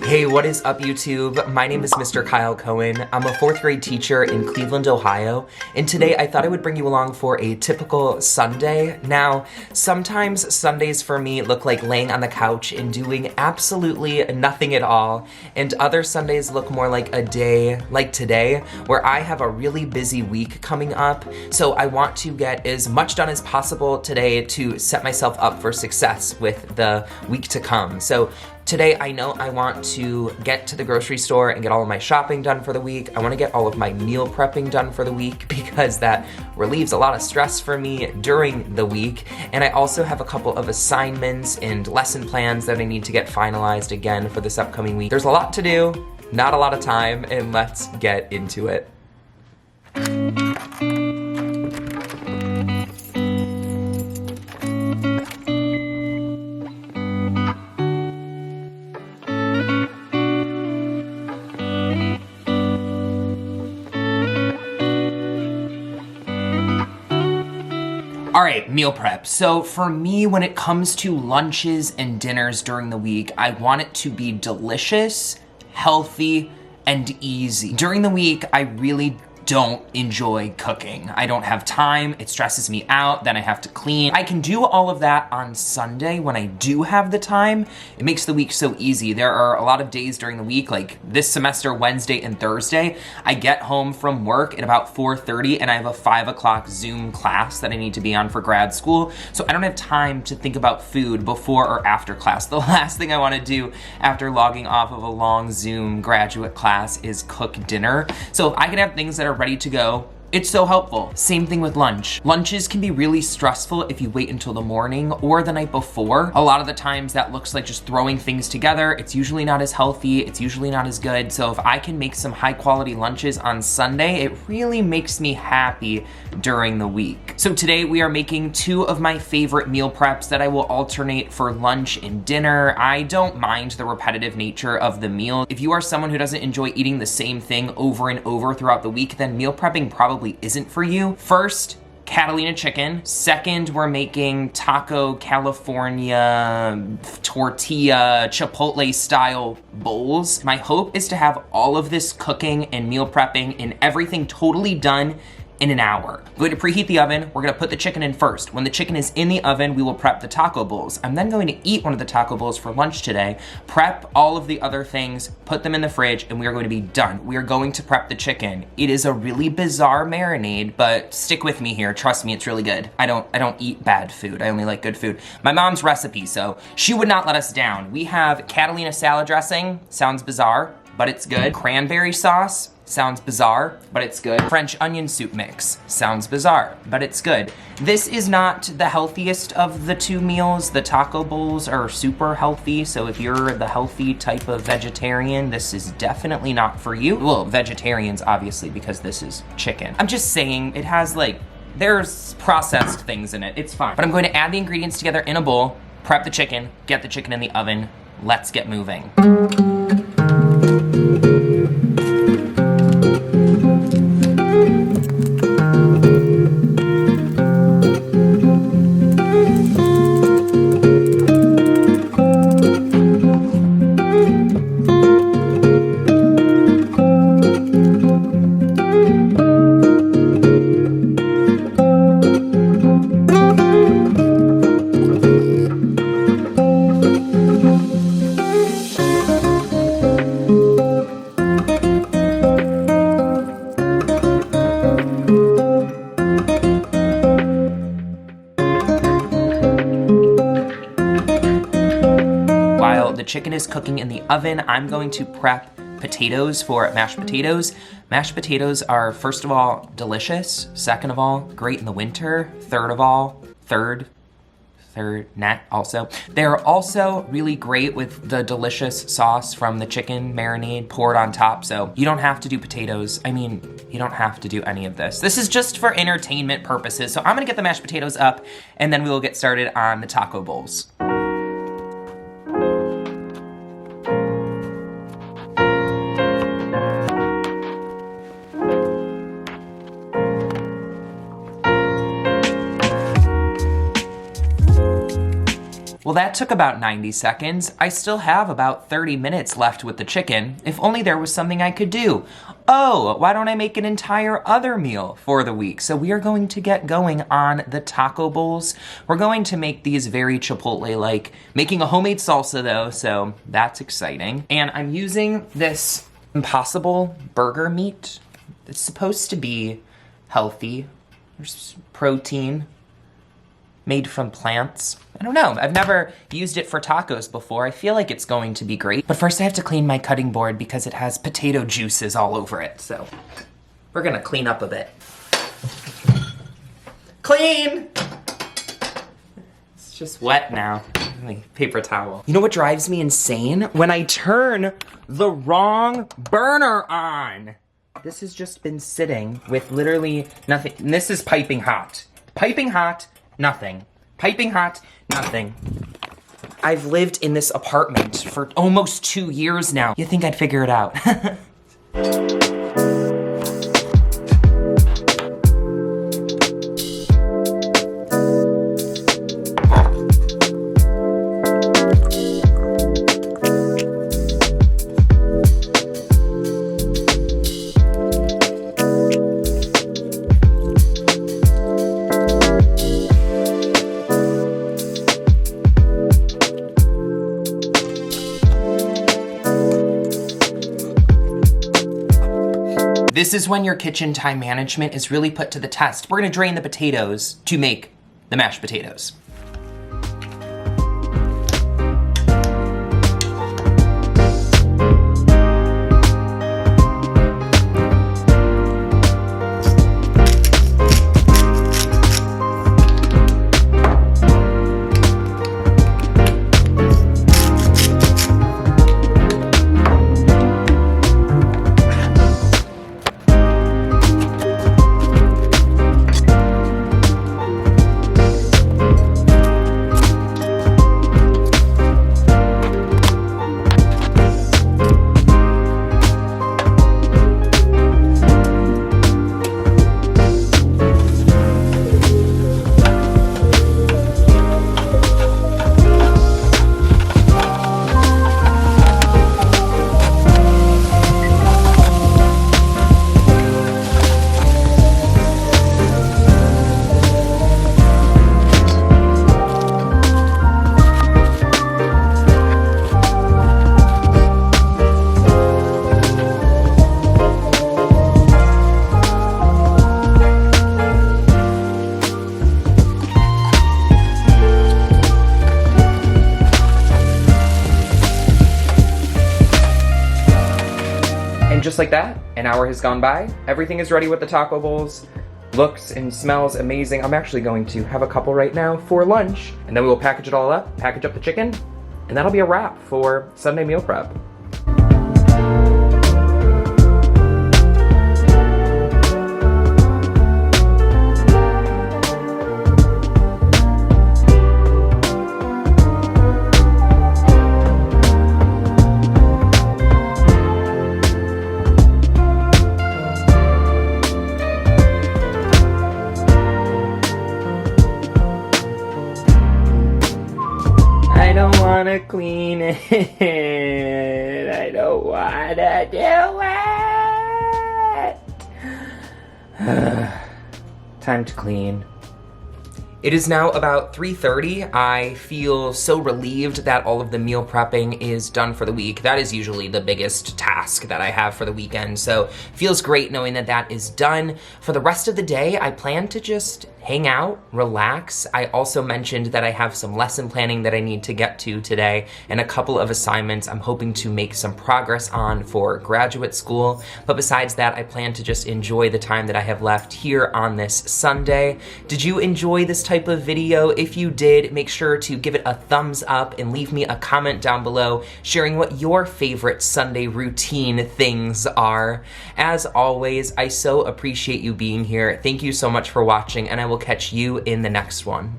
Hey, what is up YouTube? My name is Mr. Kyle Cohen. I'm a 4th grade teacher in Cleveland, Ohio, and today I thought I would bring you along for a typical Sunday. Now, sometimes Sundays for me look like laying on the couch and doing absolutely nothing at all, and other Sundays look more like a day like today, where I have a really busy week coming up, so I want to get as much done as possible today to set myself up for success with the week to come. So today, I know I want to get to the grocery store and get all of my shopping done for the week. I want to get all of my meal prepping done for the week because that relieves a lot of stress for me during the week. And I also have a couple of assignments and lesson plans that I need to get finalized again for this upcoming week. There's a lot to do, not a lot of time, and let's get into it. All right, meal prep. So for me, when it comes to lunches and dinners during the week, I want it to be delicious, healthy, and easy. During the week, I really don't enjoy cooking. I don't have time, it stresses me out, then I have to clean. I can do all of that on Sunday when I do have the time. It makes the week so easy. There are a lot of days during the week, like this semester, Wednesday and Thursday, I get home from work at about 4:30 and I have a 5 o'clock Zoom class that I need to be on for grad school. So I don't have time to think about food before or after class. The last thing I wanna do after logging off of a long Zoom graduate class is cook dinner. So if I can have things that are ready to go, it's so helpful. Same thing with lunch. Lunches can be really stressful if you wait until the morning or the night before. A lot of the times that looks like just throwing things together. It's usually not as healthy, it's usually not as good. So if I can make some high quality lunches on Sunday, it really makes me happy during the week. So today we are making 2 of my favorite meal preps that I will alternate for lunch and dinner. I don't mind the repetitive nature of the meal. If you are someone who doesn't enjoy eating the same thing over and over throughout the week, then meal prepping probably isn't for you. First, Catalina chicken. Second, we're making taco California tortilla Chipotle style bowls. My hope is to have all of this cooking and meal prepping and everything totally done in an hour. I'm going to preheat the oven. We're gonna put the chicken in first. When the chicken is in the oven, we will prep the taco bowls. I'm then going to eat one of the taco bowls for lunch today, prep all of the other things, put them in the fridge, and we are going to be done. We are going to prep the chicken. It is a really bizarre marinade, but stick with me here. Trust me, it's really good. I don't eat bad food. I only like good food. My mom's recipe, so she would not let us down. We have Catalina salad dressing. Sounds bizarre, but it's good. Cranberry sauce. Sounds bizarre, but it's good. French onion soup mix. Sounds bizarre, but it's good. This is not the healthiest of the 2 meals. The taco bowls are super healthy, so if you're the healthy type of vegetarian, this is definitely not for you. Well, vegetarians, obviously, because this is chicken. I'm just saying, it has there's processed things in it. It's fine. But I'm going to add the ingredients together in a bowl, prep the chicken, get the chicken in the oven. Let's get moving. Chicken is cooking in the oven. I'm going to prep potatoes for mashed potatoes. Mashed potatoes are, first of all, delicious. Second of all, great in the winter. Third of all, third net also. They're also really great with the delicious sauce from the chicken marinade poured on top, so you don't have to do potatoes. I mean, you don't have to do any of this. This is just for entertainment purposes, so I'm gonna get the mashed potatoes up, and then we will get started on the taco bowls. Well, Well, that took about 90 seconds. I still have about 30 minutes left with the chicken. If only there was something I could do. Oh, why don't I make an entire other meal for the week? So we are going to get going on the taco bowls. We're going to make these very Chipotle-like, making a homemade salsa though, so that's exciting. And I'm using this Impossible burger meat. It's supposed to be healthy. There's protein made from plants. I don't know, I've never used it for tacos before. I feel like it's going to be great. But first I have to clean my cutting board because it has potato juices all over it. So we're gonna clean up a bit. Clean! It's just wet now. Paper towel. You know what drives me insane? When I turn the wrong burner on. This has just been sitting with literally nothing. And this is piping hot. Piping hot, nothing. Piping hot, nothing. I've lived in this apartment for almost 2 years now. You'd think I'd figure it out. This is when your kitchen time management is really put to the test. We're gonna drain the potatoes to make the mashed potatoes. Just like that, an hour has gone by. Everything is ready with the taco bowls. Looks and smells amazing. I'm actually going to have a couple right now for lunch, and then we will package it all up, package up the chicken, and that'll be a wrap for Sunday meal prep. I don't wanna clean it. I don't wanna do it. Time to clean. It is now about 3:30. I feel so relieved that all of the meal prepping is done for the week. That is usually the biggest task that I have for the weekend, so feels great knowing that that is done. For the rest of the day, I plan to just hang out, relax. I also mentioned that I have some lesson planning that I need to get to today and a couple of assignments I'm hoping to make some progress on for graduate school. But besides that, I plan to just enjoy the time that I have left here on this Sunday. Did you enjoy this type of video? If you did, make sure to give it a thumbs up and leave me a comment down below sharing what your favorite Sunday routine things are. As always, I so appreciate you being here. Thank you so much for watching, and I will catch you in the next one.